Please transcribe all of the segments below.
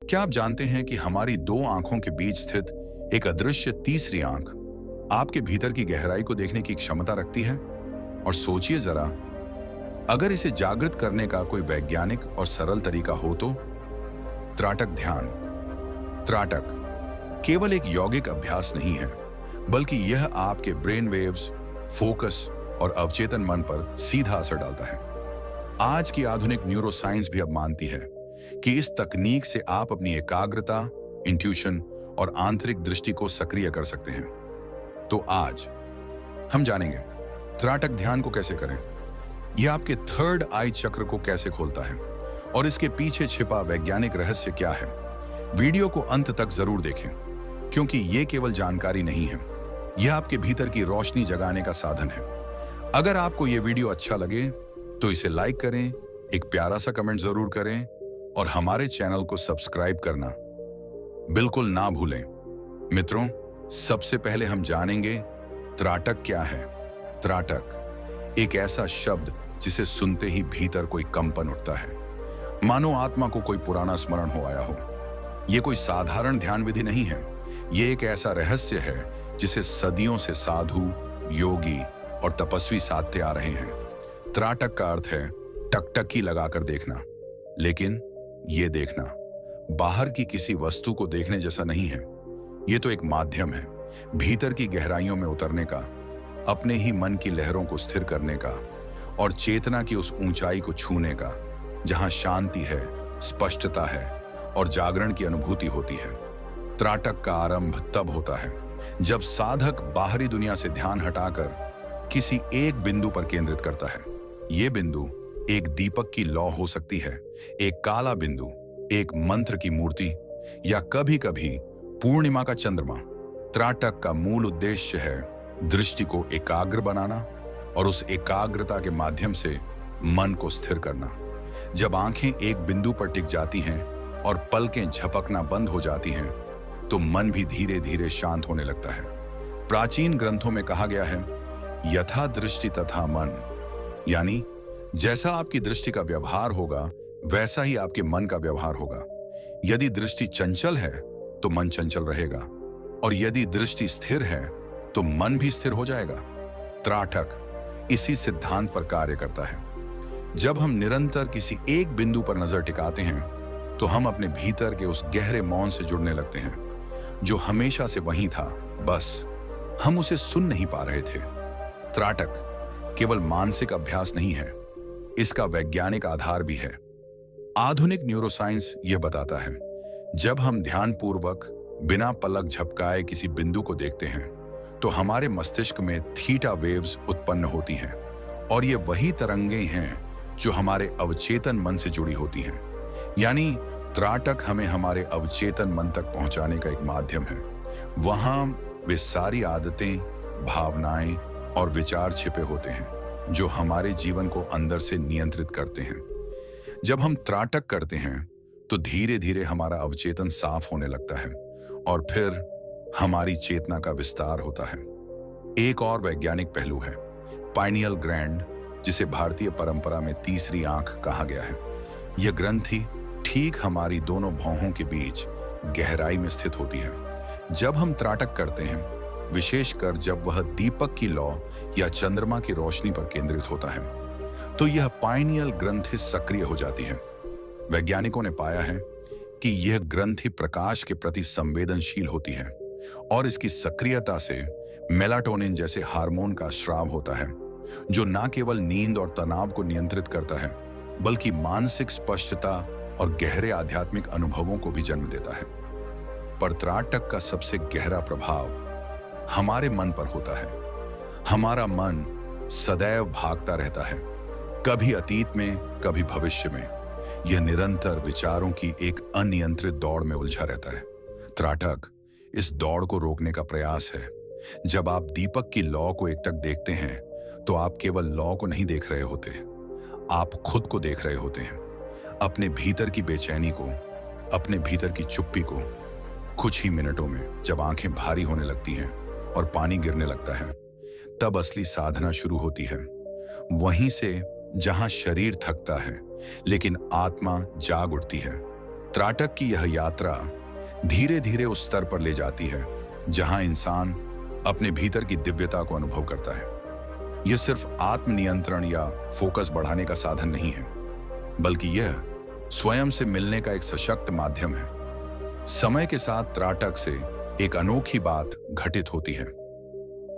क्या आप जानते हैं कि हमारी दो आंखों के बीच स्थित एक अदृश्य तीसरी आंख आपके भीतर की गहराई को देखने की क्षमता रखती है? और सोचिए जरा, अगर इसे जागृत करने का कोई वैज्ञानिक और सरल तरीका हो तो? त्राटक ध्यान। त्राटक केवल एक यौगिक अभ्यास नहीं है, बल्कि यह आपके ब्रेन वेव्स, फोकस और अवचेतन मन पर सीधा असर डालता है। आज की आधुनिक न्यूरोसाइंस भी अब मानती है कि इस तकनीक से आप अपनी एकाग्रता, इंट्यूशन और आंतरिक दृष्टि को सक्रिय कर सकते हैं। तो आज हम जानेंगे त्राटक ध्यान को कैसे करें, यह आपके थर्ड आई चक्र को कैसे खोलता है और इसके पीछे छिपा वैज्ञानिक रहस्य क्या है। वीडियो को अंत तक जरूर देखें, क्योंकि यह केवल जानकारी नहीं है, यह आपके भीतर की रोशनी जगाने का साधन है। अगर आपको यह वीडियो अच्छा लगे तो इसे लाइक करें, एक प्यारा सा कमेंट जरूर करें और हमारे चैनल को सब्सक्राइब करना बिल्कुल ना भूलें। मित्रों, सबसे पहले हम जानेंगे त्राटक क्या है। त्राटक एक ऐसा शब्द जिसे सुनते ही भीतर कोई कंपन उठता है, मानो आत्मा को कोई पुराना स्मरण हो आया हो। यह कोई साधारण ध्यान विधि नहीं है, यह एक ऐसा रहस्य है जिसे सदियों से साधु, योगी और तपस्वी साधते आ रहे हैं। त्राटक का अर्थ है टकटकी लगाकर देखना, लेकिन यह देखना बाहर की किसी वस्तु को देखने जैसा नहीं है। यह तो एक माध्यम है भीतर की गहराइयों में उतरने का, अपने ही मन की लहरों को स्थिर करने का और चेतना की उस ऊंचाई को छूने का जहां शांति है, स्पष्टता है और जागरण की अनुभूति होती है। त्राटक का आरंभ तब होता है जब साधक बाहरी दुनिया से ध्यान हटाकर किसी एक बिंदु पर केंद्रित करता है। यह बिंदु एक दीपक की लौ हो सकती है, एक काला बिंदु, एक मंत्र की मूर्ति या कभी कभी पूर्णिमा का चंद्रमा। त्राटक का मूल उद्देश्य है दृष्टि को एकाग्र बनाना और उस एकाग्रता के माध्यम से मन को स्थिर करना। जब आंखें एक बिंदु पर टिक जाती हैं और पलकें झपकना बंद हो जाती हैं, तो मन भी धीरे धीरे शांत होने लगता है। प्राचीन ग्रंथों में कहा गया है, यथा दृष्टि तथा मन, यानी जैसा आपकी दृष्टि का व्यवहार होगा वैसा ही आपके मन का व्यवहार होगा। यदि दृष्टि चंचल है तो मन चंचल रहेगा, और यदि दृष्टि स्थिर है तो मन भी स्थिर हो जाएगा। त्राटक इसी सिद्धांत पर कार्य करता है। जब हम निरंतर किसी एक बिंदु पर नजर टिकाते हैं तो हम अपने भीतर के उस गहरे मौन से जुड़ने लगते हैं जो हमेशा से वहीं था, बस हम उसे सुन नहीं पा रहे थे। त्राटक केवल मानसिक अभ्यास नहीं है, इसका वैज्ञानिक आधार भी है। आधुनिक न्यूरोसाइंस यह बताता है, जब हम ध्यानपूर्वक बिना पलक झपकाए किसी बिंदु को देखते हैं तो हमारे मस्तिष्क में थीटा वेव्स उत्पन्न होती हैं, और ये वही तरंगें हैं जो हमारे अवचेतन मन से जुड़ी होती हैं। यानी त्राटक हमें हमारे अवचेतन मन तक पहुंचाने का एक माध्यम है। वहां वे सारी आदतें, भावनाएं और विचार छिपे होते हैं जो हमारे जीवन को अंदर से नियंत्रित करते हैं। जब हम त्राटक करते हैं तो धीरे धीरे हमारा अवचेतन साफ होने लगता है और फिर हमारी चेतना का विस्तार होता है। एक और वैज्ञानिक पहलू है पाइनियल ग्लैंड, जिसे भारतीय परंपरा में तीसरी आंख कहा गया है। यह ग्रंथि ठीक हमारी दोनों भौहों के बीच गहराई में स्थित होती है। जब हम त्राटक करते हैं, विशेषकर जब वह दीपक की लौ या चंद्रमा की रोशनी पर केंद्रित होता है, तो यह पाइनियल ग्रंथि सक्रिय हो जाती है। वैज्ञानिकों ने पाया है कि यह ग्रंथि प्रकाश के प्रति संवेदनशील होती है और इसकी सक्रियता से मेलाटोनिन जैसे हार्मोन का स्राव होता है, जो न केवल नींद और तनाव को नियंत्रित करता है, बल्कि मानसिक स्पष्टता और गहरे आध्यात्मिक अनुभवों को भी जन्म देता है। पर त्राटक का सबसे गहरा प्रभाव हमारे मन पर होता है। हमारा मन सदैव भागता रहता है, कभी अतीत में, कभी भविष्य में। यह निरंतर विचारों की एक अनियंत्रित दौड़ में उलझा रहता है। त्राटक इस दौड़ को रोकने का प्रयास है। जब आप दीपक की लौ को एकटक देखते हैं तो आप केवल लौ को नहीं देख रहे होते, आप खुद को देख रहे होते हैं, अपने भीतर की बेचैनी को, अपने भीतर की चुप्पी को। कुछ ही मिनटों में जब आंखें भारी होने लगती हैं और पानी गिरने लगता है, तब असली साधना शुरू होती है। वहीं से जहां शरीर थकता है लेकिन आत्मा जाग उठती है। त्राटक की यह यात्रा धीरे धीरे उस स्तर पर ले जाती है जहां इंसान अपने भीतर की दिव्यता को अनुभव करता है। यह सिर्फ आत्मनियंत्रण या फोकस बढ़ाने का साधन नहीं है, बल्कि यह स्वयं से मिलने का एक सशक्त माध्यम है। समय के साथ त्राटक से एक अनोखी बात घटित होती है।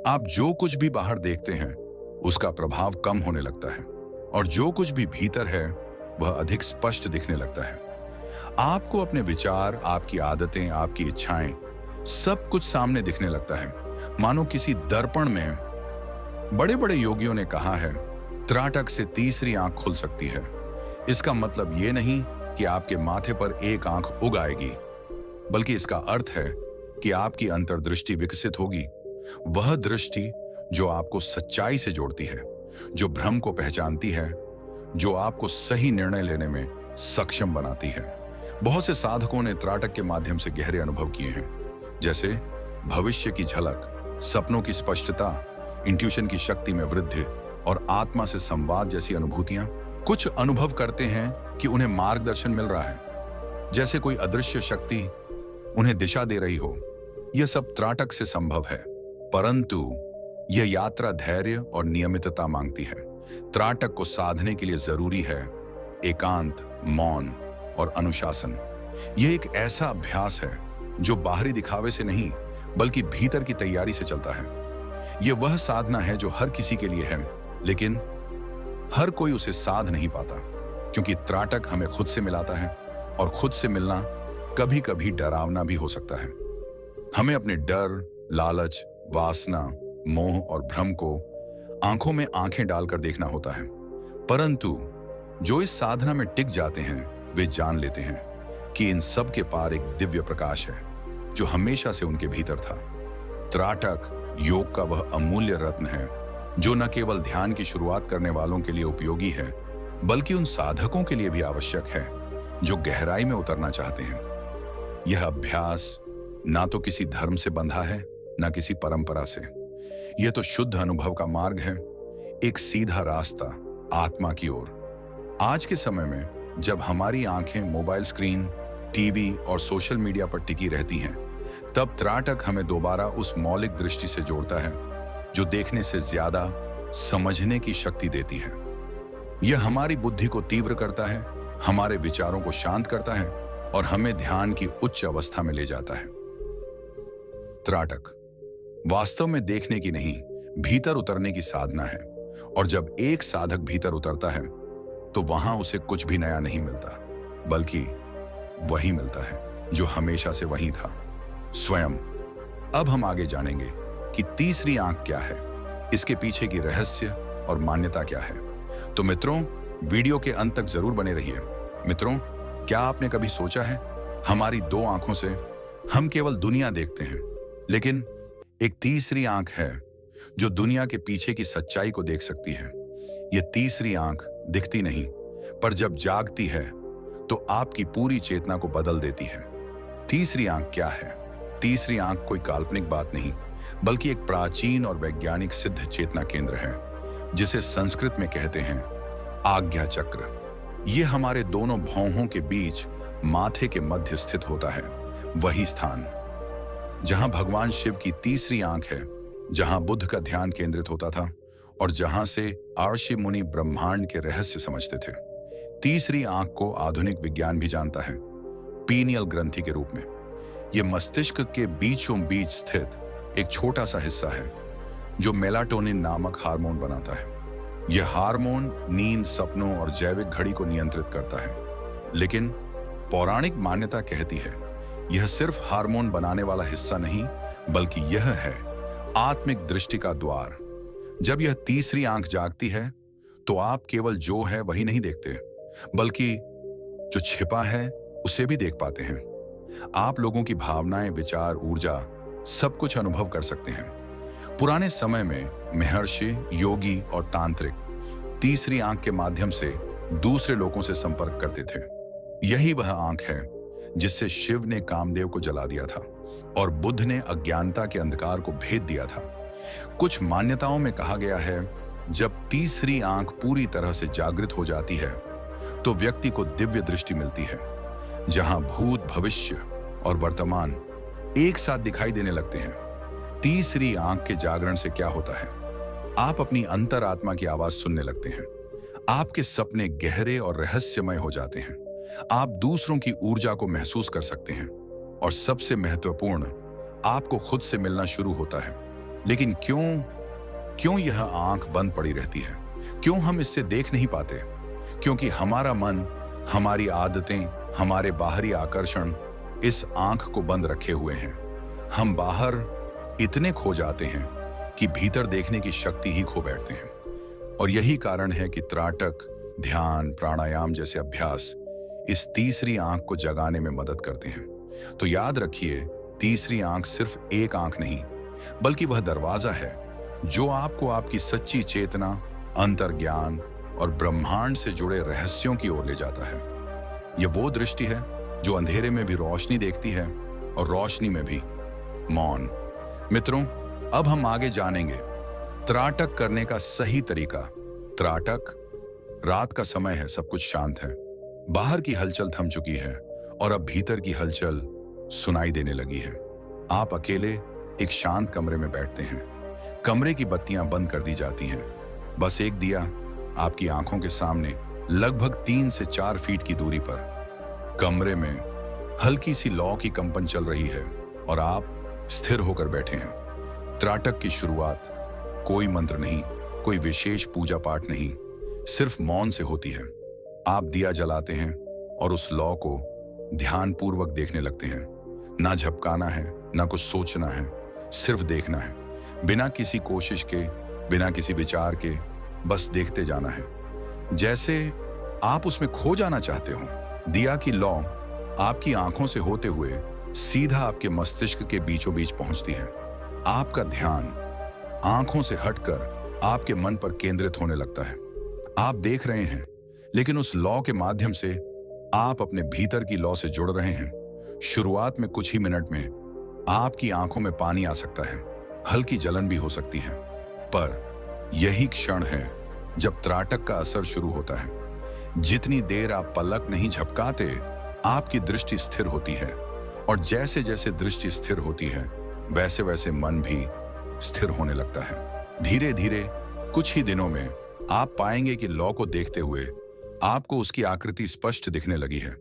आप जो कुछ भी बाहर देखते हैं उसका प्रभाव कम होने लगता है और जो कुछ भी भीतर है वह अधिक स्पष्ट दिखने लगता है। आपको अपने विचार, आपकी आदतें, आपकी इच्छाएं सब कुछ सामने दिखने लगता है, मानो किसी दर्पण में। बड़े बड़े योगियों ने कहा है, त्राटक से तीसरी आंख खुल सकती है। इसका मतलब यह नहीं कि आपके माथे पर एक आंख उग आएगी, बल्कि इसका अर्थ है कि आपकी अंतर्दृष्टि विकसित होगी, वह दृष्टि जो आपको सच्चाई से जोड़ती है, जो भ्रम को पहचानती है, जो आपको सही निर्णय लेने में सक्षम बनाती है। बहुत से साधकों ने त्राटक के माध्यम से गहरे अनुभव किए हैं, जैसे भविष्य की झलक, सपनों की स्पष्टता, इंट्यूशन की शक्ति में वृद्धि और आत्मा से संवाद जैसी अनुभूतियां। कुछ अनुभव करते हैं कि उन्हें मार्गदर्शन मिल रहा है, जैसे कोई अदृश्य शक्ति उन्हें दिशा दे रही हो। यह सब त्राटक से संभव है, परंतु यह यात्रा धैर्य और नियमितता मांगती है। त्राटक को साधने के लिए जरूरी है एकांत, मौन और अनुशासन। यह एक ऐसा अभ्यास है जो बाहरी दिखावे से नहीं, बल्कि भीतर की तैयारी से चलता है। यह वह साधना है जो हर किसी के लिए है, लेकिन हर कोई उसे साध नहीं पाता, क्योंकि त्राटक हमें खुद से मिलाता है और खुद से मिलना कभी कभी डरावना भी हो सकता है। हमें अपने डर, लालच, वासना, मोह और भ्रम को आंखों में आंखें डालकर देखना होता है। परंतु जो इस साधना में टिक जाते हैं वे जान लेते हैं कि इन सब के पार एक दिव्य प्रकाश है जो हमेशा से उनके भीतर था। त्राटक योग का वह अमूल्य रत्न है जो न केवल ध्यान की शुरुआत करने वालों के लिए उपयोगी है, बल्कि उन साधकों के लिए भी आवश्यक है जो गहराई में उतरना चाहते हैं। यह अभ्यास ना तो किसी धर्म से बंधा है, ना किसी परंपरा से। यह तो शुद्ध अनुभव का मार्ग है, एक सीधा रास्ता आत्मा की ओर। आज के समय में जब हमारी आंखें मोबाइल स्क्रीन, टीवी और सोशल मीडिया पर टिकी रहती हैं, तब त्राटक हमें दोबारा उस मौलिक दृष्टि से जोड़ता है जो देखने से ज्यादा समझने की शक्ति देती है। यह हमारी बुद्धि को तीव्र करता है, हमारे विचारों को शांत करता है और हमें ध्यान की उच्च अवस्था में ले जाता है। त्राटक वास्तव में देखने की नहीं, भीतर उतरने की साधना है, और जब एक साधक भीतर उतरता है तो वहां उसे कुछ भी नया नहीं मिलता, बल्कि वही मिलता है जो हमेशा से वही था, स्वयं। अब हम आगे जानेंगे कि तीसरी आंख क्या है, इसके पीछे की रहस्य और मान्यता क्या है। तो मित्रों, वीडियो के अंत तक जरूर बने रहिए। मित्रों, क्या आपने कभी सोचा है, हमारी दो आंखों से हम केवल दुनिया देखते हैं, लेकिन एक तीसरी आंख है जो दुनिया के पीछे की सच्चाई को देख सकती है। यह तीसरी आंख दिखती नहीं, पर जब जागती है तो आपकी पूरी चेतना को बदल देती है। तीसरी आंख क्या है? तीसरी आंख कोई काल्पनिक बात नहीं, बल्कि एक प्राचीन और वैज्ञानिक सिद्ध चेतना केंद्र है, जिसे संस्कृत में कहते हैं आज्ञा चक्र। यह हमारे दोनों भौहों के बीच माथे के मध्य स्थित होता है, वही स्थान जहां भगवान शिव की तीसरी आंख है, जहां बुद्ध का ध्यान केंद्रित होता था और जहां से आर्षि मुनि ब्रह्मांड के रहस्य समझते थे। तीसरी आंख को आधुनिक विज्ञान भी जानता है पीनियल ग्रंथि के रूप में। यह मस्तिष्क के बीचों बीच स्थित एक छोटा सा हिस्सा है जो मेलाटोनिन नामक हार्मोन बनाता है। यह हार्मोन नींद, सपनों और जैविक घड़ी को नियंत्रित करता है। लेकिन पौराणिक मान्यता कहती है यह सिर्फ हार्मोन बनाने वाला हिस्सा नहीं, बल्कि यह है आत्मिक दृष्टि का द्वार। जब यह तीसरी आंख जागती है तो आप केवल जो है वही नहीं देखते, बल्कि जो छिपा है उसे भी देख पाते हैं। आप लोगों की भावनाएं, विचार, ऊर्जा सब कुछ अनुभव कर सकते हैं। पुराने समय में महर्षि, योगी और तांत्रिक तीसरी आंख के माध्यम से दूसरे लोगों से संपर्क करते थे। यही वह आंख है जिससे शिव ने कामदेव को जला दिया था और बुद्ध ने अज्ञानता के अंधकार को भेद दिया था। कुछ मान्यताओं में कहा गया है जब तीसरी आंख पूरी तरह से जागृत हो जाती है तो व्यक्ति को दिव्य दृष्टि मिलती है। जहां भूत, भविष्य और वर्तमान एक साथ दिखाई देने लगते हैं। तीसरी आंख के जागरण से क्या होता है? आप अपनी अंतरात्मा की आवाज सुनने लगते हैं। आपके सपने गहरे और रहस्यमय हो जाते हैं। आप दूसरों की ऊर्जा को महसूस कर सकते हैं और सबसे महत्वपूर्ण, आपको खुद से मिलना शुरू होता है। लेकिन क्यों यह आंख बंद पड़ी रहती है? क्यों हम इससे देख नहीं पाते? क्योंकि हमारा मन, हमारी आदतें, हमारे बाहरी आकर्षण इस आंख को बंद रखे हुए हैं। हम बाहर इतने खो जाते हैं कि भीतर देखने की शक्ति ही खो बैठते हैं। और यही कारण है कि त्राटक, ध्यान, प्राणायाम जैसे अभ्यास इस तीसरी आंख को जगाने में मदद करते हैं। तो याद रखिए, तीसरी आंख सिर्फ एक आंख नहीं, बल्कि वह दरवाजा है जो आपको आपकी सच्ची चेतना, अंतर्ज्ञान और ब्रह्मांड से जुड़े रहस्यों की ओर ले जाता है। यह वो दृष्टि है जो अंधेरे में भी रोशनी देखती है और रोशनी में भी मौन। मित्रों, अब हम आगे जानेंगे त्राटक करने का सही तरीका। त्राटक, रात का समय है, सब कुछ शांत है, बाहर की हलचल थम चुकी है और अब भीतर की हलचल सुनाई देने लगी है। आप अकेले एक शांत कमरे में बैठते हैं। कमरे की बत्तियां बंद कर दी जाती हैं। बस एक दिया आपकी आंखों के सामने, लगभग 3 से 4 फीट की दूरी पर। कमरे में हल्की सी लौ की कंपन चल रही है और आप स्थिर होकर बैठे हैं। त्राटक की शुरुआत कोई मंत्र नहीं, कोई विशेष पूजा पाठ नहीं, सिर्फ मौन से होती है। आप दिया जलाते हैं और उस लौ को ध्यानपूर्वक देखने लगते हैं। ना झपकाना है, ना कुछ सोचना है, सिर्फ देखना है, बिना किसी कोशिश के, बिना किसी विचार के, बस देखते जाना है, जैसे आप उसमें खो जाना चाहते हो। दिया की लौ आपकी आंखों से होते हुए सीधा आपके मस्तिष्क के बीचों बीच पहुंचती है। आपका ध्यान आंखों से हटकर आपके मन पर केंद्रित होने लगता है। आप देख रहे हैं, लेकिन उस लौ के माध्यम से आप अपने भीतर की लौ से जुड़ रहे हैं। शुरुआत में कुछ ही मिनट में आपकी आंखों में पानी आ सकता है, हल्की जलन भी हो सकती है, पर यही क्षण है जब त्राटक का असर शुरू होता है। जितनी देर आप पलक नहीं झपकाते, आपकी दृष्टि स्थिर होती है, और जैसे जैसे दृष्टि स्थिर होती है, वैसे वैसे मन भी स्थिर होने लगता है। धीरे धीरे कुछ ही दिनों में आप पाएंगे कि लौ को देखते हुए आपको उसकी आकृति स्पष्ट दिखने लगी है।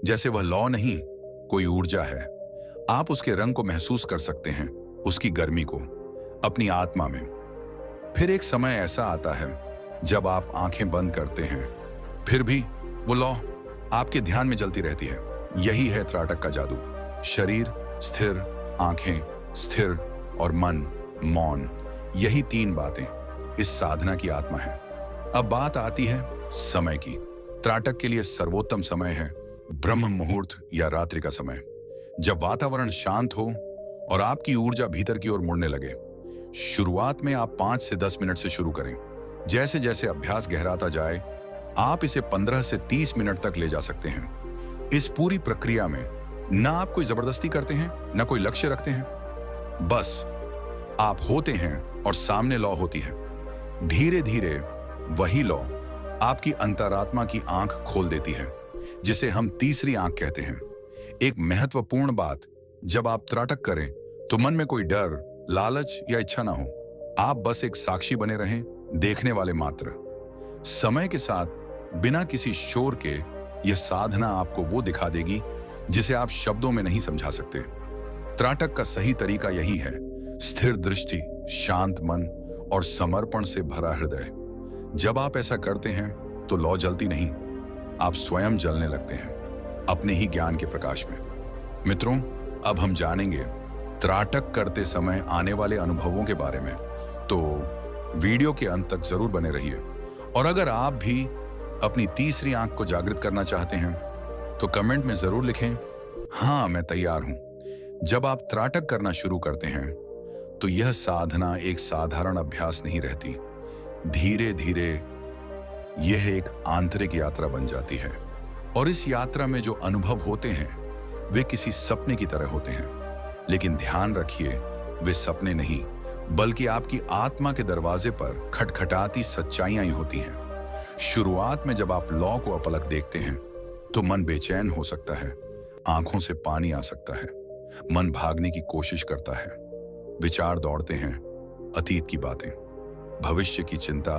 जैसे वह लौ नहीं, कोई ऊर्जा है। आप उसके रंग को महसूस कर सकते हैं, उसकी गर्मी को, अपनी आत्मा में। फिर एक समय ऐसा आता है जब आप आंखें बंद करते हैं, फिर भी वो लौ आपके ध्यान में जलती रहती है। यही है त्राटक का जादू। शरीर स्थिर, आंखें स्थिर और मन मौन। यही 3 बातें इस साधना की आत्मा है। अब बात आती है समय की। त्राटक के लिए सर्वोत्तम समय है ब्रह्म मुहूर्त या रात्रि का समय, जब वातावरण शांत हो और आपकी ऊर्जा भीतर की ओर मुड़ने लगे। शुरुआत में आप 5 से 10 मिनट से शुरू करें। जैसे जैसे अभ्यास गहराता जाए, आप इसे 15 से 30 मिनट तक ले जा सकते हैं। इस पूरी प्रक्रिया में ना आप कोई जबरदस्ती करते हैं, ना कोई लक्ष्य रखते हैं, बस आप होते हैं और सामने लौ होती है। धीरे धीरे वही लौ आपकी अंतरात्मा की आंख खोल देती है, जिसे हम तीसरी आंख कहते हैं। एक महत्वपूर्ण बात, जब आप त्राटक करें तो मन में कोई डर, लालच या इच्छा ना हो। आप बस एक साक्षी बने रहें, देखने वाले मात्र। समय के साथ बिना किसी शोर के यह साधना आपको वो दिखा देगी जिसे आप शब्दों में नहीं समझा सकते। त्राटक का सही तरीका यही है, स्थिर दृष्टि, शांत मन और समर्पण से भरा हृदय। जब आप ऐसा करते हैं तो लौ जलती नहीं, आप स्वयं जलने लगते हैं अपने ही ज्ञान के प्रकाश में। मित्रों, अब हम जानेंगे त्राटक करते समय आने वाले अनुभवों के बारे में, तो वीडियो के अंत तक जरूर बने रहिए। और अगर आप भी अपनी तीसरी आंख को जागृत करना चाहते हैं तो कमेंट में जरूर लिखें, हाँ मैं तैयार हूं। जब आप त्राटक करना शुरू करते हैं तो यह साधना एक साधारण अभ्यास नहीं रहती। धीरे धीरे यह एक आंतरिक यात्रा बन जाती है, और इस यात्रा में जो अनुभव होते हैं वे किसी सपने की तरह होते हैं। लेकिन ध्यान रखिए, वे सपने नहीं, बल्कि आपकी आत्मा के दरवाजे पर खटखटाती सच्चाइयां ही होती हैं। शुरुआत में जब आप लौ को अपलक देखते हैं तो मन बेचैन हो सकता है, आंखों से पानी आ सकता है, मन भागने की कोशिश करता है, विचार दौड़ते हैं, अतीत की बातें, भविष्य की चिंता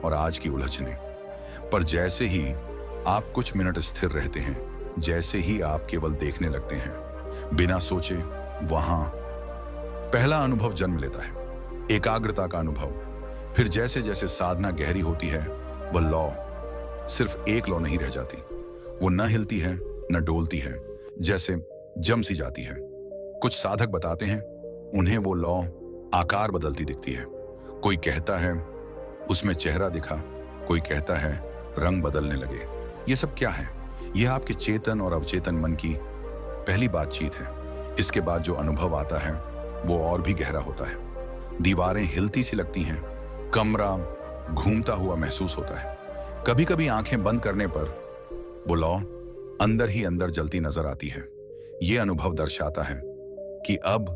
और आज की उलझनें। पर जैसे ही आप कुछ मिनट स्थिर रहते हैं, जैसे ही आप केवल देखने लगते हैं बिना सोचे, वहां पहला अनुभव जन्म लेता है, एकाग्रता का अनुभव। फिर जैसे जैसे साधना गहरी होती है, वह लौ सिर्फ एक लौ नहीं रह जाती। वो न हिलती है न डोलती है, जैसे जम सी जाती है। कुछ साधक बताते हैं उन्हें वो लौ आकार बदलती दिखती है। कोई कहता है उसमें चेहरा दिखा, कोई कहता है रंग बदलने लगे। ये सब क्या है? यह आपके चेतन और अवचेतन मन की पहली बातचीत है। इसके बाद जो अनुभव आता है वो और भी गहरा होता है। दीवारें हिलती सी लगती हैं, कमरा घूमता हुआ महसूस होता है। कभी कभी आंखें बंद करने पर वो लौ अंदर ही अंदर जलती नजर आती है। ये अनुभव दर्शाता है कि अब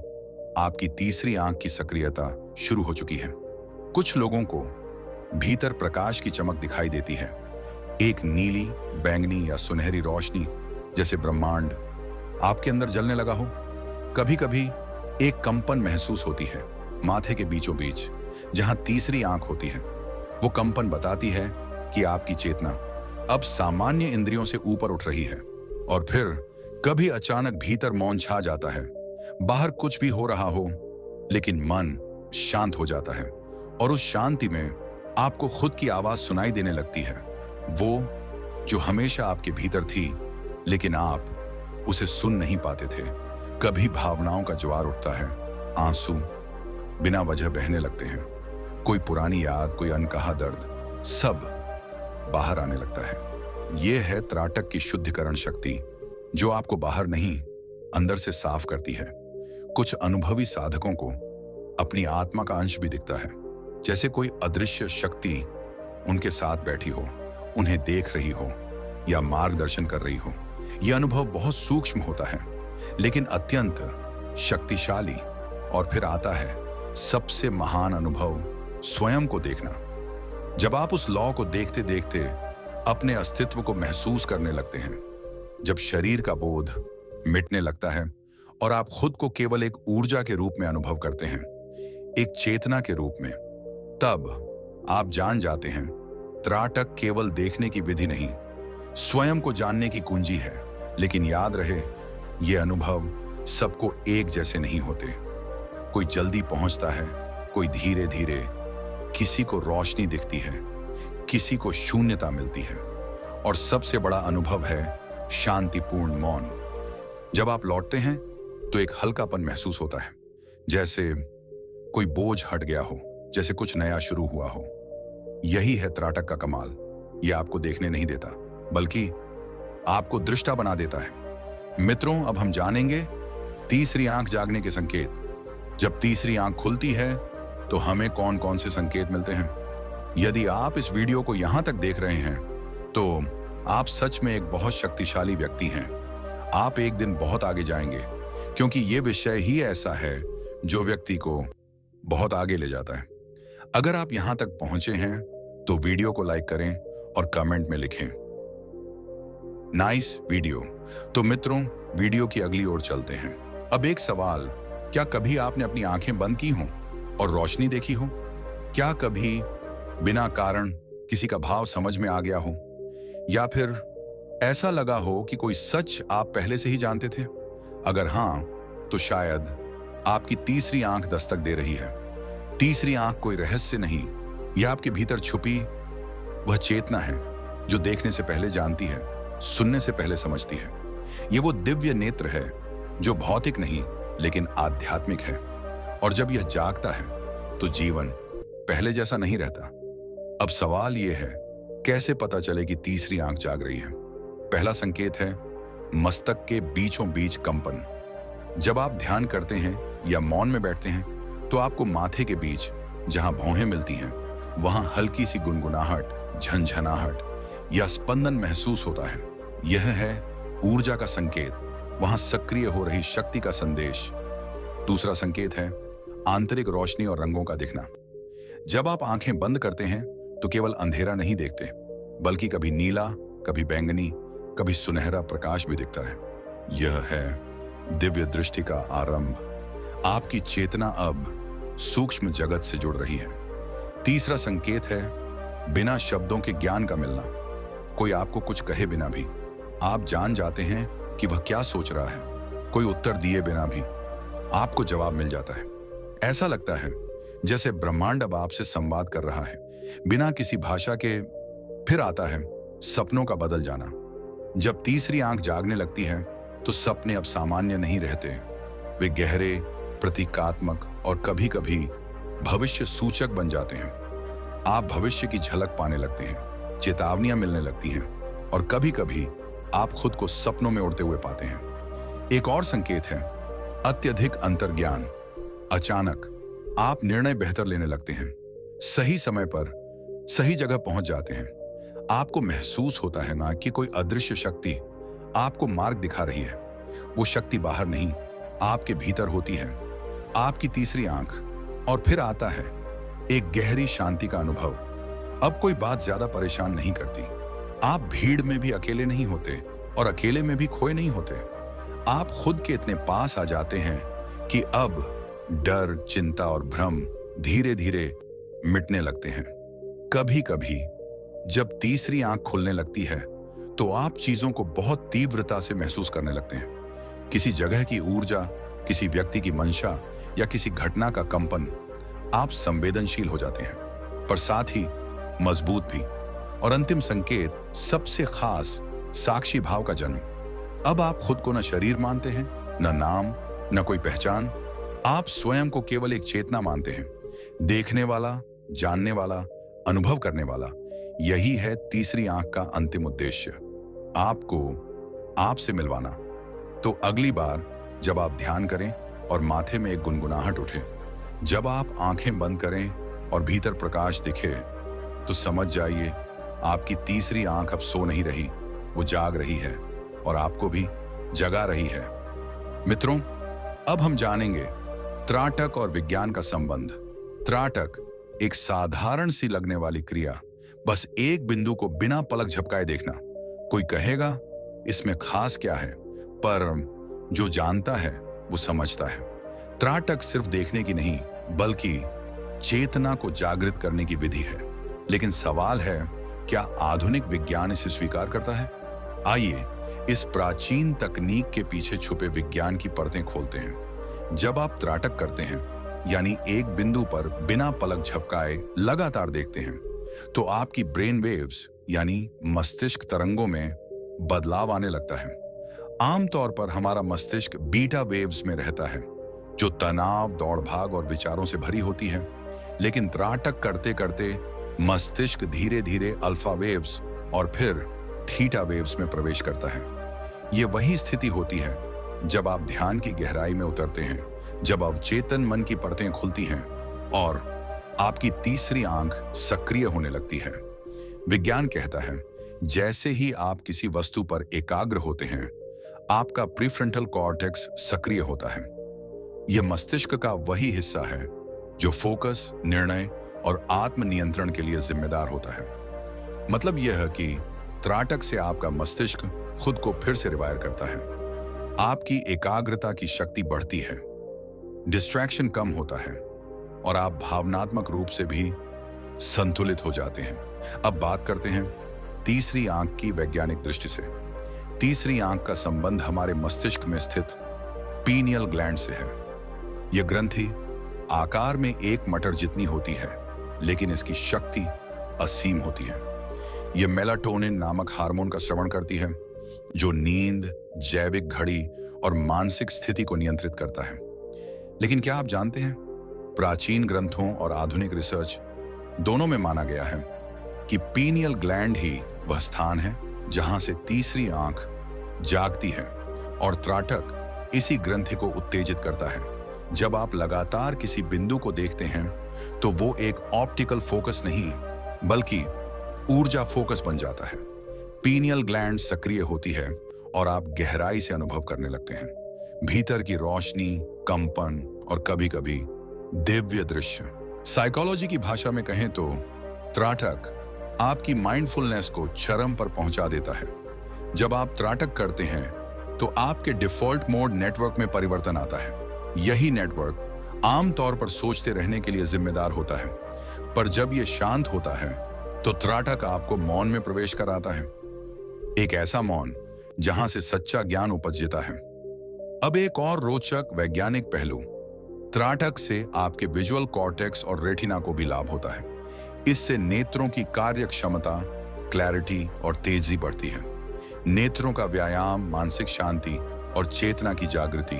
आपकी तीसरी आंख की सक्रियता शुरू हो चुकी है। कुछ लोगों को भीतर प्रकाश की चमक दिखाई देती है, एक नीली, बैंगनी या सुनहरी रोशनी, जैसे ब्रह्मांड आपके अंदर जलने लगा हो। कभी कभी एक कंपन महसूस होती है माथे के बीचों बीच, जहां तीसरी आंख होती है। वो कंपन बताती है कि आपकी चेतना अब सामान्य इंद्रियों से ऊपर उठ रही है। और फिर कभी अचानक भीतर मौन छा जाता है। बाहर कुछ भी हो रहा हो, लेकिन मन शांत हो जाता है, और उस शांति में आपको खुद की आवाज सुनाई देने लगती है, वो जो हमेशा आपके भीतर थी, लेकिन आप उसे सुन नहीं पाते थे। कभी भावनाओं का ज्वार उठता है, आंसू बिना वजह बहने लगते हैं। कोई पुरानी याद, कोई अनकहा दर्द, सब बाहर आने लगता है। यह है त्राटक की शुद्धिकरण शक्ति, जो आपको बाहर नहीं अंदर से साफ करती है। कुछ अनुभवी साधकों को अपनी आत्मा का अंश भी दिखता है, जैसे कोई अदृश्य शक्ति उनके साथ बैठी हो, उन्हें देख रही हो या मार्गदर्शन कर रही हो। यह अनुभव बहुत सूक्ष्म होता है, लेकिन अत्यंत शक्तिशाली। और फिर आता है सबसे महान अनुभव, स्वयं को देखना। जब आप उस लौ को देखते देखते अपने अस्तित्व को महसूस करने लगते हैं, जब शरीर का बोध मिटने लगता है और आप खुद को केवल एक ऊर्जा के रूप में अनुभव करते हैं, एक चेतना के रूप में, तब आप जान जाते हैं त्राटक केवल देखने की विधि नहीं, स्वयं को जानने की कुंजी है। लेकिन याद रहे, ये अनुभव सबको एक जैसे नहीं होते। कोई जल्दी पहुंचता है, कोई धीरे धीरे। किसी को रोशनी दिखती है, किसी को शून्यता मिलती है, और सबसे बड़ा अनुभव है शांतिपूर्ण मौन। जब आप लौटते हैं तो एक हल्कापन महसूस होता है, जैसे कोई बोझ हट गया हो, जैसे कुछ नया शुरू हुआ हो। यही है त्राटक का कमाल। यह आपको देखने नहीं देता, बल्कि आपको दृष्टा बना देता है। मित्रों, अब हम जानेंगे तीसरी आंख जागने के संकेत। जब तीसरी आंख खुलती है तो हमें कौन कौन से संकेत मिलते हैं। यदि आप इस वीडियो को यहां तक देख रहे हैं तो आप सच में एक बहुत शक्तिशाली व्यक्ति हैं। आप एक दिन बहुत आगे जाएंगे, क्योंकि यह विषय ही ऐसा है जो व्यक्ति को बहुत आगे ले जाता है। अगर आप यहां तक पहुंचे हैं तो वीडियो को लाइक करें और कमेंट में लिखें नाइस वीडियो। तो मित्रों, वीडियो की अगली ओर चलते हैं। अब एक सवाल, क्या कभी आपने अपनी आंखें बंद की हों और रोशनी देखी हो? क्या कभी बिना कारण किसी का भाव समझ में आ गया हो, या फिर ऐसा लगा हो कि कोई सच आप पहले से ही जानते थे? अगर हां, तो शायद आपकी तीसरी आंख दस्तक दे रही है। तीसरी आंख कोई रहस्य नहीं, यह आपके भीतर छुपी वह चेतना है जो देखने से पहले जानती है, सुनने से पहले समझती है। यह वो दिव्य नेत्र है जो भौतिक नहीं लेकिन आध्यात्मिक है। और जब यह जागता है तो जीवन पहले जैसा नहीं रहता। अब सवाल यह है, कैसे पता चले कि तीसरी आंख जाग रही है? पहला संकेत है मस्तक के बीचों बीच कंपन। जब आप ध्यान करते हैं या मौन में बैठते हैं तो आपको माथे के बीच जहां भौहें मिलती हैं, वहां हल्की सी गुनगुनाहट, झंझनाहट या स्पंदन महसूस होता है। यह है ऊर्जा का संकेत, वहां सक्रिय हो रही शक्ति का संदेश। दूसरा संकेत है आंतरिक रोशनी और रंगों का दिखना। जब आप आंखें बंद करते हैं तो केवल अंधेरा नहीं देखते, बल्कि कभी नीला, कभी बैंगनी, कभी सुनहरा प्रकाश भी दिखता है। यह है दिव्य दृष्टि का आरंभ। आपकी चेतना अब सूक्ष्म जगत से जुड़ रही है। तीसरा संकेत है बिना शब्दों के ज्ञान का मिलना। कोई आपको कुछ कहे बिना भी आप जान जाते हैं कि वह क्या सोच रहा है। कोई उत्तर दिए बिना भी आपको जवाब मिल जाता है। ऐसा लगता है जैसे ब्रह्मांड अब आपसे संवाद कर रहा है बिना किसी भाषा के। फिर आता है सपनों का बदल जाना। जब तीसरी आंख जागने लगती है तो सपने अब सामान्य नहीं रहते। वे गहरे, प्रतीकात्मक और कभी-कभी भविष्य सूचक बन जाते हैं। आप भविष्य की झलक पाने लगते हैं, चेतावनियां मिलने लगती हैं और कभी-कभी आप खुद को सपनों में उड़ते हुए पाते हैं। एक और संकेत है अत्यधिक अंतर्ज्ञान। अचानक आप निर्णय बेहतर लेने लगते हैं, सही समय पर सही जगह पहुंच जाते हैं। आपको महसूस होता है ना कि कोई अदृश्य शक्ति आपको मार्ग दिखा रही है। वो शक्ति बाहर नहीं, आपके भीतर होती है, आपकी तीसरी आंख। और फिर आता है एक गहरी शांति का अनुभव। अब कोई बात ज्यादा परेशान नहीं करती। आप भीड़ में भी अकेले नहीं होते और अकेले में भी खोए नहीं होते। आप खुद के इतने पास आ जाते हैं कि अब डर, चिंता और भ्रम धीरे धीरे मिटने लगते हैं। कभी कभी जब तीसरी आंख खुलने लगती है तो आप चीजों को बहुत तीव्रता से महसूस करने लगते हैं। किसी जगह की ऊर्जा, किसी व्यक्ति की मंशा या किसी घटना का कंपन। आप संवेदनशील हो जाते हैं, पर साथ ही मजबूत भी। और अंतिम संकेत सबसे खास, साक्षी भाव का जन्म। अब आप खुद को न शरीर मानते हैं, न नाम, न कोई पहचान। आप स्वयं को केवल एक चेतना मानते हैं, देखने वाला, जानने वाला, अनुभव करने वाला। यही है तीसरी आंख का अंतिम उद्देश्य, आपको आपसे मिलवाना। तो अगली बार जब आप ध्यान करें और माथे में एक गुनगुनाहट उठे, जब आप आंखें बंद करें और भीतर प्रकाश दिखे, तो समझ जाइए आपकी तीसरी आंख अब सो नहीं रही, वो जाग रही है और आपको भी जगा रही है। मित्रों, अब हम जानेंगे त्राटक और विज्ञान का संबंध। त्राटक एक साधारण सी लगने वाली क्रिया, बस एक बिंदु को बिना पलक झपकाए देखना। कोई कहेगा इसमें खास क्या है, पर जो जानता है वो समझता है। त्राटक सिर्फ देखने की नहीं बल्कि चेतना को जागृत करने की विधि है। लेकिन सवाल है, क्या आधुनिक विज्ञान इसे स्वीकार करता है? आइए इस प्राचीन तकनीक के पीछे छुपे विज्ञान की परतें खोलते हैं। जब आप त्राटक करते हैं, यानी एक बिंदु पर बिना पलक झपकाए लगातार देखते हैं, तो आपकी ब्रेन वेव्स यानी मस्तिष्क तरंगों में बदलाव आने लगता है। आमतौर पर हमारा मस्तिष्क बीटा वेव्स में रहता है, जो तनाव, दौड़ भाग और विचारों से भरी होती है। लेकिन त्राटक करते करते मस्तिष्क धीरे धीरे अल्फा वेव्स और फिर थीटा वेव्स में प्रवेश करता है। ये वही स्थिति होती है जब आप ध्यान की गहराई में उतरते हैं, जब अवचेतन मन की परतें खुलती हैं और आपकी तीसरी आंख सक्रिय होने लगती है। विज्ञान कहता है, जैसे ही आप किसी वस्तु पर एकाग्र होते हैं, आपका प्रीफ्रंटल कॉर्टेक्स सक्रिय होता है। यह मस्तिष्क का वही हिस्सा है जो फोकस, निर्णय और आत्मनियंत्रण के लिए जिम्मेदार होता है। मतलब यह है कि त्राटक से आपका मस्तिष्क खुद को फिर से रिवायर करता है। आपकी एकाग्रता की शक्ति बढ़ती है, डिस्ट्रैक्शन कम होता है और आप भावनात्मक रूप से भी संतुलित हो जाते हैं। अब बात करते हैं तीसरी आंख की वैज्ञानिक दृष्टि से। तीसरी आंख का संबंध हमारे मस्तिष्क में स्थित पीनियल ग्लैंड से है। यह ग्रंथि आकार में एक मटर जितनी होती है, लेकिन इसकी शक्ति असीम होती है। यह मेलाटोनिन नामक हार्मोन का स्रवण करती है, जो नींद, जैविक घड़ी और मानसिक स्थिति को नियंत्रित करता है। लेकिन क्या आप जानते हैं, प्राचीन ग्रंथों और आधुनिक रिसर्च दोनों में माना गया है कि पीनियल ग्लैंड ही वह स्थान है जहां से तीसरी आंख जागती है और त्राटक इसी ग्रंथि को उत्तेजित करता है। जब आप लगातार किसी बिंदु को देखते हैं, तो वो एक ऑप्टिकल फोकस नहीं बल्कि ऊर्जा फोकस बन जाता है। पीनियल ग्लैंड सक्रिय होती है और आप गहराई से अनुभव करने लगते हैं, भीतर की रोशनी, कंपन और कभी-कभी दिव्य दृश्य। साइकोलॉजी की भाषा में कहें तो त्राटक आपकी माइंडफुलनेस को चरम पर पहुंचा देता है। जब आप त्राटक करते हैं तो आपके डिफॉल्ट मोड नेटवर्क में परिवर्तन आता है। यही नेटवर्क आमतौर पर सोचते रहने के लिए जिम्मेदार होता है, पर जब यह शांत होता है तो त्राटक आपको मौन में प्रवेश कराता है, एक ऐसा मौन जहां से सच्चा ज्ञान उपजता है। अब एक और रोचक वैज्ञानिक पहलू, त्राटक से आपके विजुअल कॉर्टेक्स और रेटिना को भी लाभ होता है। इससे नेत्रों की कार्य क्षमता, क्लैरिटी और तेजी बढ़ती है। नेत्रों का व्यायाम, मानसिक शांति और चेतना की जागृति,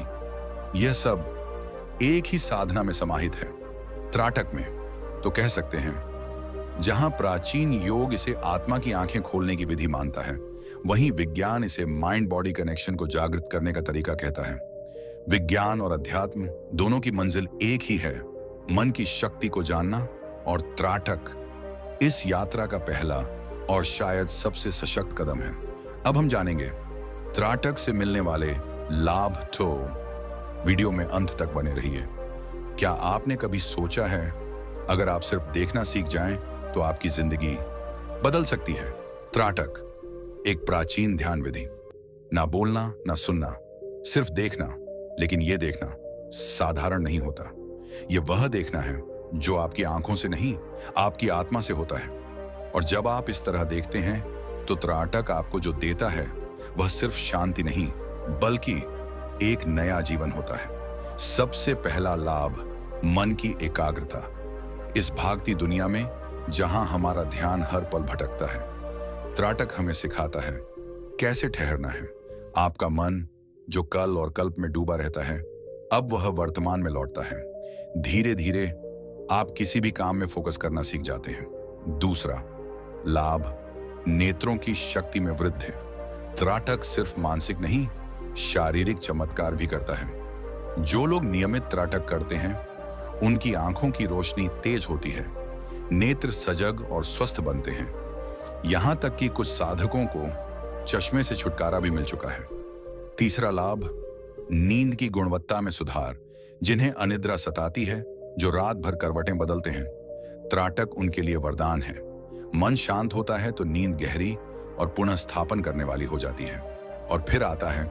यह सब एक ही साधना में समाहित है। त्राटक में तो कह सकते हैं, जहां प्राचीन योग इसे आत्मा की आंखें खोलने की विधि मानता है, वहीं विज्ञान इसे माइंड बॉडी कनेक्शन को जागृत करने का तरीका कहता है। विज्ञान और अध्यात्म दोनों की मंजिल एक ही है, मन की शक्ति को जानना, और त्राटक इस यात्रा का पहला और शायद सबसे सशक्त कदम है। अब हम जानेंगे त्राटक से मिलने वाले लाभ, तो वीडियो में अंत तक बने रहिए। क्या आपने कभी सोचा है, अगर आप सिर्फ देखना सीख जाएं तो आपकी जिंदगी बदल सकती है? त्राटक एक प्राचीन ध्यान विधि, ना बोलना ना सुनना, सिर्फ देखना। लेकिन यह देखना साधारण नहीं होता। यह वह देखना है जो आपकी आंखों से नहीं, आपकी आत्मा से होता है। और जब आप इस तरह देखते हैं तो त्राटक आपको जो देता है वह सिर्फ शांति नहीं, बल्कि एक नया जीवन होता है। सबसे पहला लाभ, मन की एकाग्रता। इस भागती दुनिया में जहां हमारा ध्यान हर पल भटकता है, त्राटक हमें सिखाता है कैसे ठहरना है। आपका मन जो कल और कल्प में डूबा रहता है, अब वह वर्तमान में लौटता है। धीरे धीरे आप किसी भी काम में फोकस करना सीख जाते हैं। दूसरा लाभ, नेत्रों की शक्ति में वृद्धि। त्राटक सिर्फ मानसिक नहीं, शारीरिक चमत्कार भी करता है। जो लोग नियमित त्राटक करते हैं, उनकी आंखों की रोशनी तेज होती है, नेत्र सजग और स्वस्थ बनते हैं। यहां तक कि कुछ साधकों को चश्मे से छुटकारा भी मिल चुका है। तीसरा लाभ, नींद की गुणवत्ता में सुधार। जिन्हें अनिद्रा सताती है, जो रात भर करवटें बदलते हैं, त्राटक उनके लिए वरदान है। मन शांत होता है तो नींद गहरी और पुनः स्थापन करने वाली हो जाती है। और फिर आता है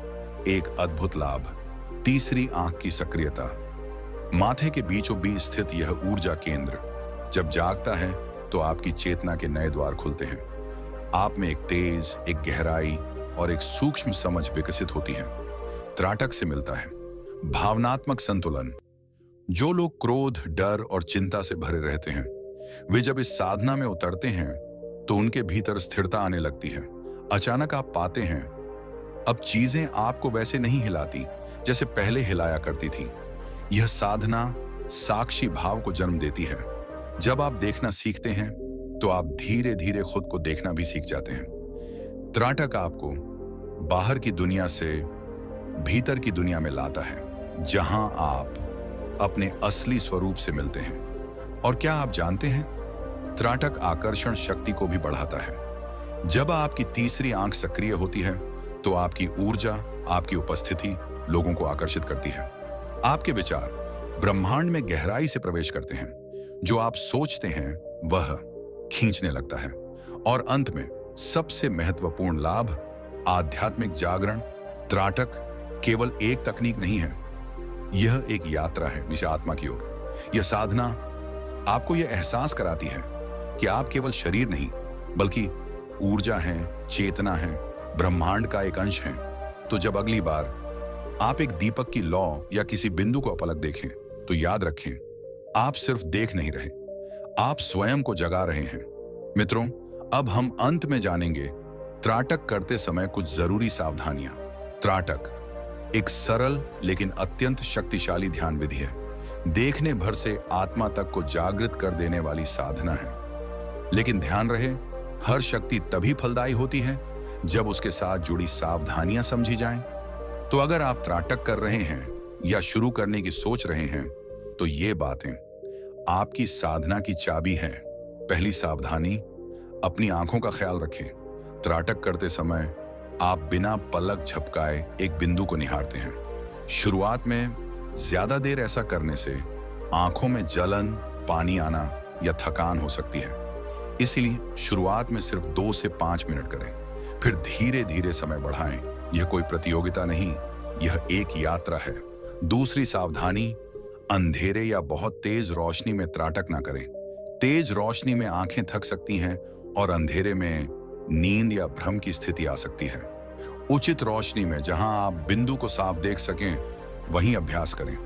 एक अद्भुत लाभ, तीसरी आंख की सक्रियता। माथे के बीचों बीच स्थित यह ऊर्जा केंद्र जब जागता है तो आपकी चेतना के नए द्वार खुलते हैं। आप में एक तेज, एक गहराई और एक सूक्ष्म समझ विकसित होती है। त्राटक से मिलता है भावनात्मक संतुलन। जो लोग क्रोध, डर और चिंता से भरे रहते हैं, वे जब इस साधना में उतरते हैं तो उनके भीतर स्थिरता आने लगती है। अचानक आप पाते हैं अब चीजें आपको वैसे नहीं हिलाती जैसे पहले हिलाया करती थी। यह साधना साक्षी भाव को जन्म देती है। जब आप देखना सीखते हैं तो आप धीरे धीरे खुद को देखना भी सीख जाते हैं। त्राटक आपको बाहर की दुनिया से भीतर की दुनिया में लाता है, जहां आप अपने असली स्वरूप से मिलते हैं। और क्या आप जानते हैं, त्राटक आकर्षण शक्ति को भी बढ़ाता है। जब आपकी तीसरी आंख सक्रिय होती है तो आपकी ऊर्जा, आपकी उपस्थिति लोगों को आकर्षित करती है। आपके विचार ब्रह्मांड में गहराई से प्रवेश करते हैं। जो आप सोचते हैं वह खींचने लगता है। और अंत में सबसे महत्वपूर्ण लाभ, आध्यात्मिक जागरण। त्राटक केवल एक तकनीक नहीं है, यह एक यात्रा है निज आत्मा की ओर। यह साधना आपको यह एहसास कराती है कि आप केवल शरीर नहीं, बल्कि ऊर्जा हैं, चेतना है, ब्रह्मांड का एक अंश हैं। तो जब अगली बार आप एक दीपक की लौ या किसी बिंदु को अपलक देखें, तो याद रखें, आप सिर्फ देख नहीं रहे, आप स्वयं को जगा रहे हैं। मित्रों, अब हम अंत में जानेंगे त्राटक करते समय कुछ जरूरी सावधानियां। त्राटक एक सरल लेकिन अत्यंत शक्तिशाली ध्यान विधि है। देखने भर से आत्मा तक को जागृत कर देने वाली साधना है। लेकिन ध्यान रहे, हर शक्ति तभी फलदायी होती है जब उसके साथ जुड़ी सावधानियां समझी जाएं। तो अगर आप त्राटक कर रहे हैं या शुरू करने की सोच रहे हैं, तो ये बातें आपकी साधना की चाबी हैं। पहली सावधानी, अपनी आंखों का ख्याल रखें। त्राटक करते समय आप बिना पलक झपकाए एक बिंदु को निहारते हैं। शुरुआत में ज्यादा देर ऐसा करने से आंखों में जलन, पानी आना या थकान हो सकती है। इसलिए शुरुआत में सिर्फ 2 से 5 मिनट करें, फिर धीरे धीरे समय बढ़ाएं। यह कोई प्रतियोगिता नहीं, यह एक यात्रा है। दूसरी सावधानी, अंधेरे या बहुत तेज रोशनी में त्राटक ना करें। तेज रोशनी में आंखें थक सकती हैं और अंधेरे में नींद या भ्रम की स्थिति आ सकती है। उचित रोशनी में जहां आप बिंदु को साफ देख सकें, वहीं अभ्यास करें।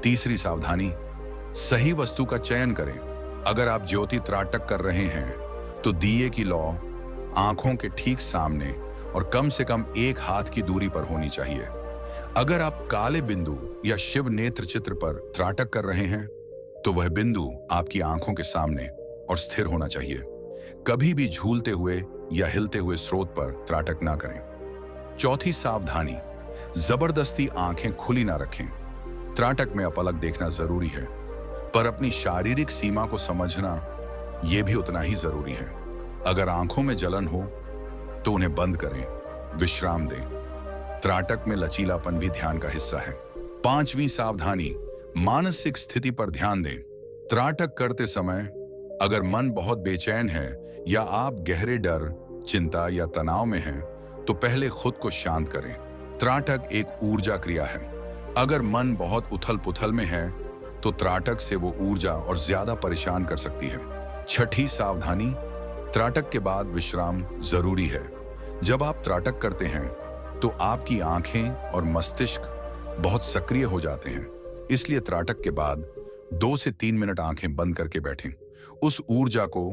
तीसरी सावधानी, सही वस्तु का चयन करें। अगर आप ज्योति त्राटक कर रहे हैं तो दिए की लौ आंखों के ठीक सामने और कम से कम 1 हाथ की दूरी पर होनी चाहिए। अगर आप काले बिंदु या शिव नेत्र चित्र पर त्राटक कर रहे हैं तो वह बिंदु आपकी आंखों के सामने और स्थिर होना चाहिए। कभी भी झूलते हुए या हिलते हुए स्रोत पर त्राटक ना करें। चौथी सावधानी, जबरदस्ती आंखें खुली ना रखें। त्राटक में अपलक देखना जरूरी है, पर अपनी शारीरिक सीमा को समझना यह भी उतना ही जरूरी है। अगर आंखों में जलन हो तो उन्हें बंद करें, विश्राम दें। त्राटक में लचीलापन भी ध्यान का हिस्सा है। पांचवी सावधानी, मानसिक स्थिति पर ध्यान दें। त्राटक करते समय अगर मन बहुत बेचैन है या आप गहरे डर, चिंता या तनाव में हैं, तो पहले खुद को शांत करें। त्राटक एक ऊर्जा क्रिया है। अगर मन बहुत उथल पुथल में है तो त्राटक से वो ऊर्जा और ज्यादा परेशान कर सकती है। छठी सावधानी, त्राटक के बाद विश्राम जरूरी है। जब आप त्राटक करते हैं तो आपकी आंखें और मस्तिष्क बहुत सक्रिय हो जाते हैं, इसलिए त्राटक के बाद 2 से 3 मिनट आंखें बंद करके बैठें। उस ऊर्जा को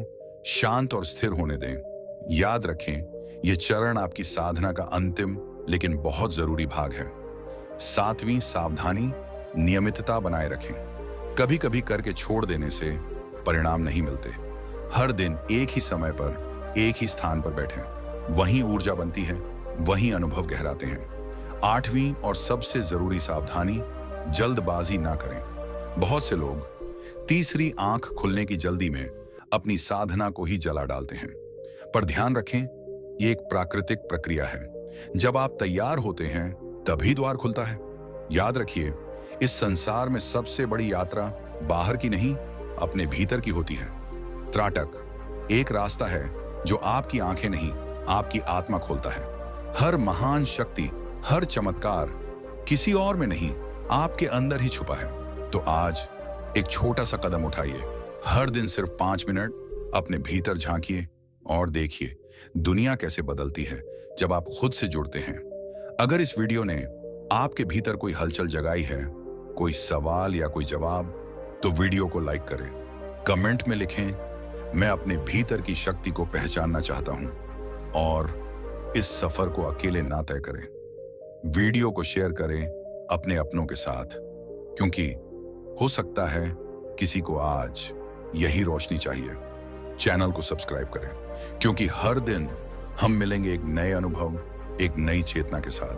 शांत और स्थिर होने दें। याद रखें, यह चरण आपकी साधना का अंतिम लेकिन बहुत जरूरी भाग है। सातवीं सावधानी, नियमितता बनाए रखें। कभी कभी करके छोड़ देने से परिणाम नहीं मिलते। हर दिन एक ही समय पर एक ही स्थान पर बैठें, वहीं ऊर्जा बनती है, वहीं अनुभव गहराते हैं। आठवीं और सबसे जरूरी सावधानी, जल्दबाजी ना करें। बहुत से लोग तीसरी आंख खुलने की जल्दी में अपनी साधना को ही जला डालते हैं, पर ध्यान रखें, यह एक प्राकृतिक प्रक्रिया है। जब आप तैयार होते हैं तभी द्वार खुलता है। याद रखिए, इस संसार में सबसे बड़ी यात्रा बाहर की नहीं, अपने भीतर की होती है। त्राटक एक रास्ता है जो आपकी आंखें नहीं, आपकी आत्मा खोलता है। हर महान शक्ति, हर चमत्कार किसी और में नहीं, आपके अंदर ही छुपा है। तो आज एक छोटा सा कदम उठाइए। हर दिन सिर्फ 5 मिनट अपने भीतर झांकिए और देखिए दुनिया कैसे बदलती है जब आप खुद से जुड़ते हैं। अगर इस वीडियो ने आपके भीतर कोई हलचल जगाई है, कोई सवाल या कोई जवाब, तो वीडियो को लाइक करें, कमेंट में लिखें, मैं अपने भीतर की शक्ति को पहचानना चाहता हूं, और इस सफर को अकेले ना तय करें। वीडियो को शेयर करें अपने अपनों के साथ, क्योंकि हो सकता है किसी को आज यही रोशनी चाहिए। चैनल को सब्सक्राइब करें, क्योंकि हर दिन हम मिलेंगे एक नए अनुभव, एक नई चेतना के साथ।